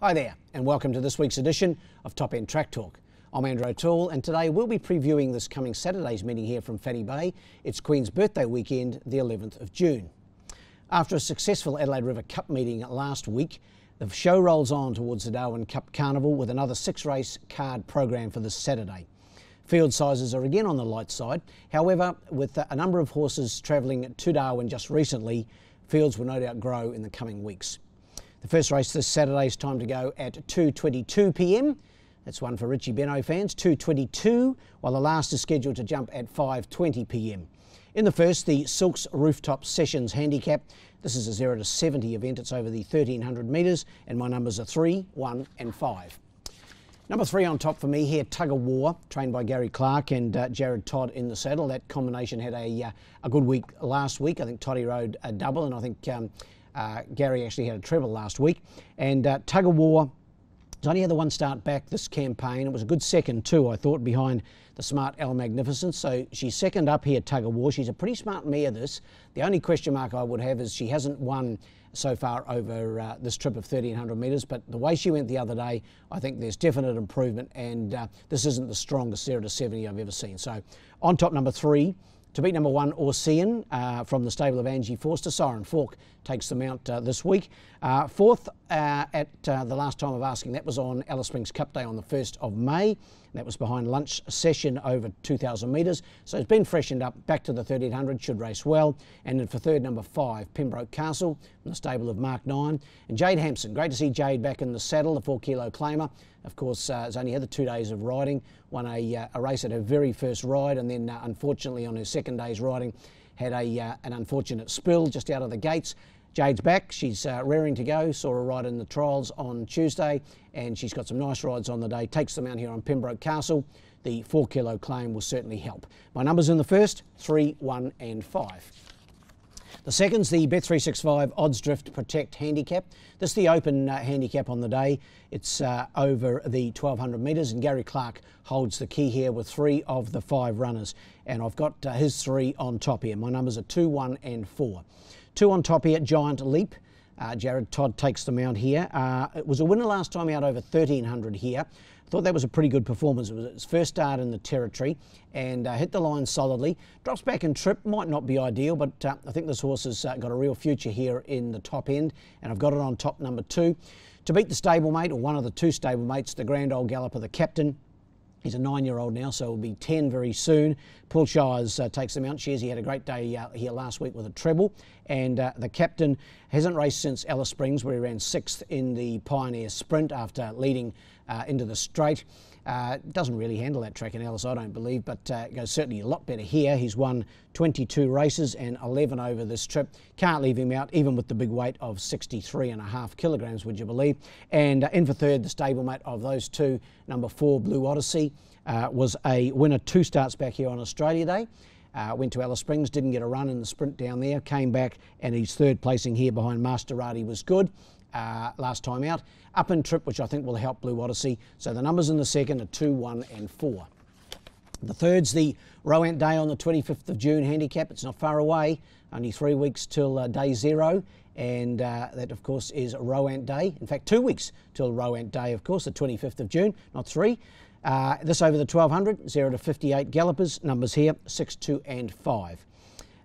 Hi there, and welcome to this week's edition of Top End Track Talk. I'm Andrew O'Toole, and today we'll be previewing this coming Saturday's meeting here from Fanny Bay. It's Queen's birthday weekend, the 11th of June. After a successful Adelaide River Cup meeting last week, the show rolls on towards the Darwin Cup Carnival with another 6-race card program for this Saturday. Field sizes are again on the light side. However, with a number of horses travelling to Darwin just recently, fields will no doubt grow in the coming weeks. The first race this Saturday is timed to go at 2:22 p.m. That's one for Richie Beno fans, 2:22, while the last is scheduled to jump at 5:20 p.m. In the first, the Silks Rooftop Sessions Handicap. This is a 0 to 70 event. It's over the 1,300 metres, and my numbers are 3, 1 and 5. Number 3 on top for me here, Tug of War, trained by Gary Clark and Jared Todd in the saddle. That combination had a good week last week. I think Toddy rode a double, and I think Gary actually had a treble last week. And Tug of War has only had the one start back this campaign. It was a good second too, I thought, behind the smart El Magnificent. So she's second up here, Tug of War. She's a pretty smart mare, this. The only question mark I would have is she hasn't won so far over this trip of 1,300 metres, but the way she went the other day, I think there's definite improvement, and this isn't the strongest 0 to 70 I've ever seen. So on top, number 3. To beat number 1, Orsean, from the stable of Angie Forster. Siren Falk takes the mount this week. Fourth at the last time of asking, that was on Alice Springs Cup Day on the 1st of May. That was behind Lunch Session over 2,000 metres. So it's been freshened up back to the 1,300, should race well. And then for third, number 5, Pembroke Castle, from the stable of Mark 9. And Jade Hampson, great to see Jade back in the saddle, the 4-kilo claimer. Of course, has only had the 2 days of riding, won a race at her very first ride, and then unfortunately on her second day's riding had an unfortunate spill just out of the gates. Jade's back, she's raring to go, saw her ride in the trials on Tuesday, and she's got some nice rides on the day, takes them out here on Pembroke Castle. The 4-kilo claim will certainly help. My numbers in the first, 3, 1 and 5. The second's the Bet365 Odds Drift Protect Handicap. This is the open handicap on the day. It's over the 1,200 metres, and Gary Clark holds the key here with 3 of the 5 runners. And I've got his 3 on top here. My numbers are 2, 1 and 4. 2 on top here, Giant Leap. Jared Todd takes the mount here. It was a winner last time out over 1,300 here. I thought that was a pretty good performance. It was its first start in the territory and hit the line solidly. Drops back in trip, might not be ideal, but I think this horse has got a real future here in the top end, and I've got it on top, number 2. To beat the stablemate, or one of the 2 stablemates, the Grand Old Galloper, the captain. He's a 9-year-old now, so he'll be 10 very soon. Paul Shires takes the mount. He had a great day here last week with a treble. And the captain hasn't raced since Alice Springs, where he ran 6th in the Pioneer Sprint after leading into the straight. Doesn't really handle that track in Alice, I don't believe, but goes certainly a lot better here. He's won 22 races and 11 over this trip. Can't leave him out, even with the big weight of 63.5 kilograms, would you believe? And in for third, the stablemate of those 2, number 4, Blue Odyssey, was a winner 2 starts back here on Australia Day. Went to Alice Springs, didn't get a run in the sprint down there, came back, and he's third placing here behind Maserati was good. Last time out. Up in trip, which I think will help Blue Odyssey. So the numbers in the second are 2, 1 and 4. The third's the Rowan Day on the 25th of June handicap. It's not far away, only 3 weeks till day 0. And that, of course, is Rowan Day. In fact, 2 weeks till Rowan Day, of course, the 25th of June, not 3. This over the 1,200, 0 to 58 gallopers. Numbers here, 6, 2 and 5.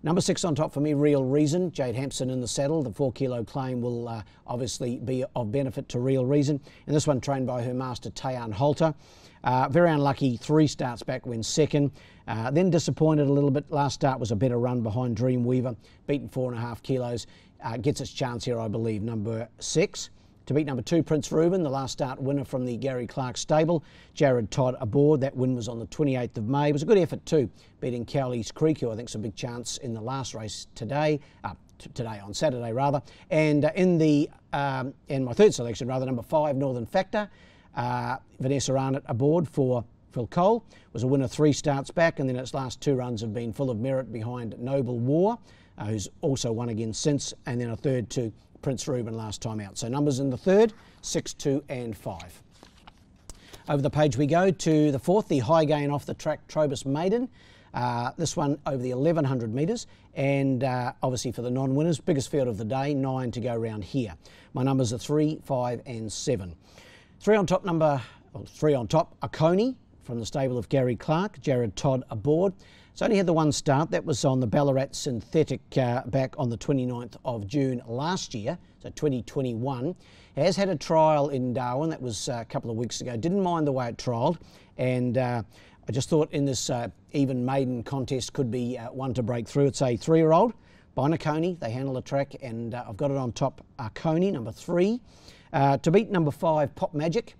Number 6 on top for me, Real Reason. Jade Hampson in the saddle. The 4-kilo claim will obviously be of benefit to Real Reason. And this one trained by her master, Tayan Holter. Very unlucky, 3 starts back, wins second. Then disappointed a little bit. Last start was a better run behind Dreamweaver. Beaten 4.5 kilos. Gets its chance here, I believe, number 6. To beat number 2, Prince Reuben, the last start winner from the Gary Clark stable. Jared Todd aboard. That win was on the 28th of May. It was a good effort too, beating Cowley's Creek, who I think is a big chance in the last race today, on Saturday rather. And in my third selection, number 5, Northern Factor. Vanessa Arnott aboard for Phil Cole. Was a winner 3 starts back, and then its last 2 runs have been full of merit behind Noble War, who's also won again since, and then a third to Prince Reuben last time out. So numbers in the third, 6, 2 and 5. Over the page we go to the fourth, the high gain off the track Busselton Maiden. This one over the 1100 metres, and obviously for the non-winners, biggest field of the day, 9 to go round here. My numbers are 3, 5 and 7. Three on top, Oconee from the stable of Gary Clark, Jared Todd aboard. It's only had the one start, that was on the Ballarat Synthetic back on the 29th of June last year, so 2021. It has had a trial in Darwin, that was a couple of weeks ago. Didn't mind the way it trialled, and I just thought in this even maiden contest could be one to break through. It's a 3-year-old by Oconee. They handle the track, and I've got it on top, Oconee, number 3. To beat number 5, Pop Magic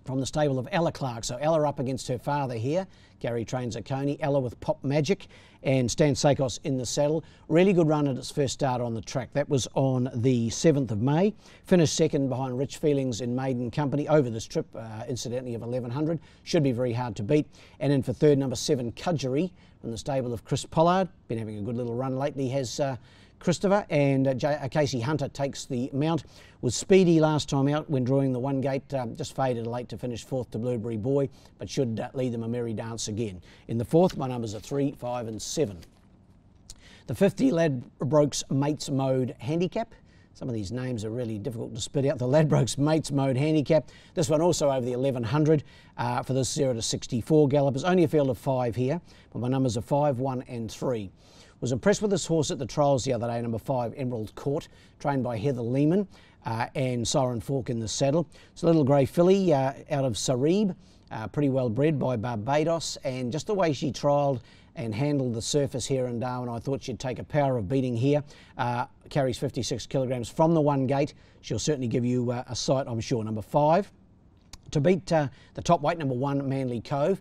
from the stable of Ella Clark. So Ella up against her father here. Gary trains Oconee. Ella with Pop Magic and Stan Sakos in the saddle. Really good run at its first start on the track. That was on the 7th of May. Finished second behind Rich Feelings in maiden company over this trip, incidentally, of 1100. Should be very hard to beat. And then for third, number 7, Cudgery from the stable of Chris Pollard. Been having a good little run lately, has Christopher, and Casey Hunter takes the mount. Was speedy last time out when drawing the one gate, just faded late to finish 4th to Blueberry Boy, but should lead them a merry dance again. In the 4th, my numbers are 3, 5 and 7. The 50 Ladbrokes Mates Mode Handicap. Some of these names are really difficult to spit out. The Ladbrokes Mates Mode Handicap. This one also over the 1100 for this 0 to 64 gallopers. Only a field of 5 here, but my numbers are 5, 1 and 3. Was impressed with this horse at the trials the other day, number 5, Emerald Court, trained by Heather Lehman and Siren Falk in the saddle. It's a little grey filly out of Sarib, pretty well bred by Barbados, and just the way she trialled and handled the surface here in Darwin, I thought she'd take a power of beating here. Carries 56 kilograms from the one gate. She'll certainly give you a sight, I'm sure. Number 5. To beat the top weight, number 1, Manly Cove.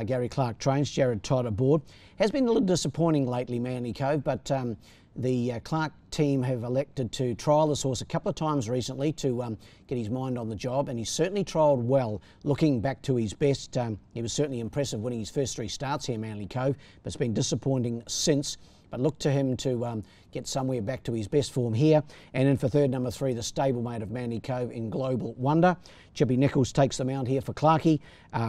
Gary Clark trains, Jared Todd aboard. Has been a little disappointing lately, Manly Cove, but the Clark team have elected to trial this horse a couple of times recently to get his mind on the job, and he's certainly trialled well, looking back to his best. He was certainly impressive winning his first 3 starts here, Manly Cove, but it's been disappointing since. But look to him to get somewhere back to his best form here. And then for third, number 3, the stablemate of Manly Cove in Global Wonder. Chippy Nichols takes the mount here for Clarkey.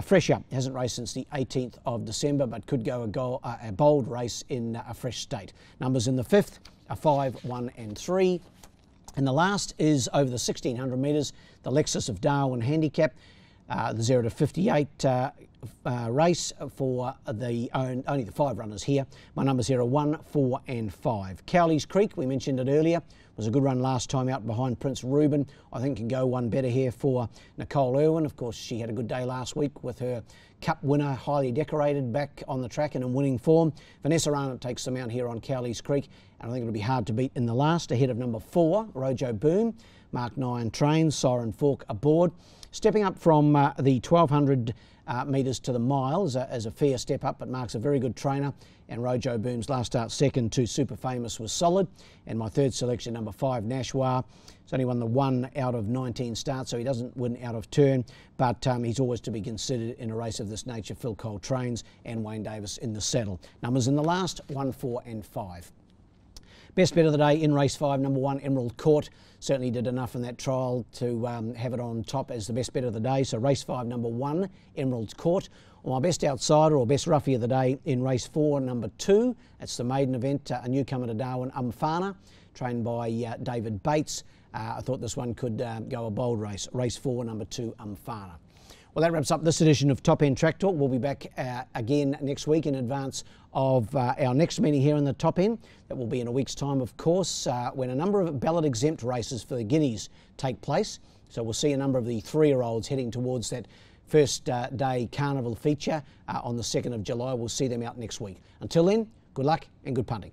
Fresh up, hasn't raced since the 18th of December, but could go a bold race in a fresh state. Numbers in the 5th are 5, 1 and 3. And the last is over the 1600 metres, the Lexus of Darwin Handicap. The 0 to 58 race for only the 5 runners here. My numbers here are 1, 4 and 5. Cowley's Creek, we mentioned it earlier, was a good run last time out behind Prince Reuben. I think can go one better here for Nicole Irwin. Of course, she had a good day last week with her Cup winner, highly decorated, back on the track and in winning form. Vanessa Arnott takes them out here on Cowley's Creek, and I think it'll be hard to beat in the last, ahead of number 4, Rojo Boom. Mark 9 trains, Siren Falk aboard. Stepping up from the 1200 metres to the mile as a fair step up, but Mark's a very good trainer, and Rojo Boom's last start second to Super Famous was solid. And my third selection, number 5, Nashwa. He's only won the 1 out of 19 starts, so he doesn't win out of turn, but he's always to be considered in a race of this nature. Phil Cole trains, and Wayne Davis in the saddle. Numbers in the last, 1, 4 and 5. Best bet of the day in race 5, number 1, Emerald Court. Certainly did enough in that trial to have it on top as the best bet of the day. So race 5, number 1, Emerald Court. Or my best outsider or best roughie of the day in race 4, number 2. That's the maiden event, a newcomer to Darwin, Umfana, trained by David Bates. I thought this one could go a bold race. Race 4, number 2, Umfana. Well, that wraps up this edition of Top End Track Talk. We'll be back again next week in advance of our next meeting here in the Top End. That will be in a week's time, of course, when a number of ballot-exempt races for the Guineas take place. So we'll see a number of the 3-year-olds heading towards that first day carnival feature on the 2nd of July. We'll see them out next week. Until then, good luck and good punting.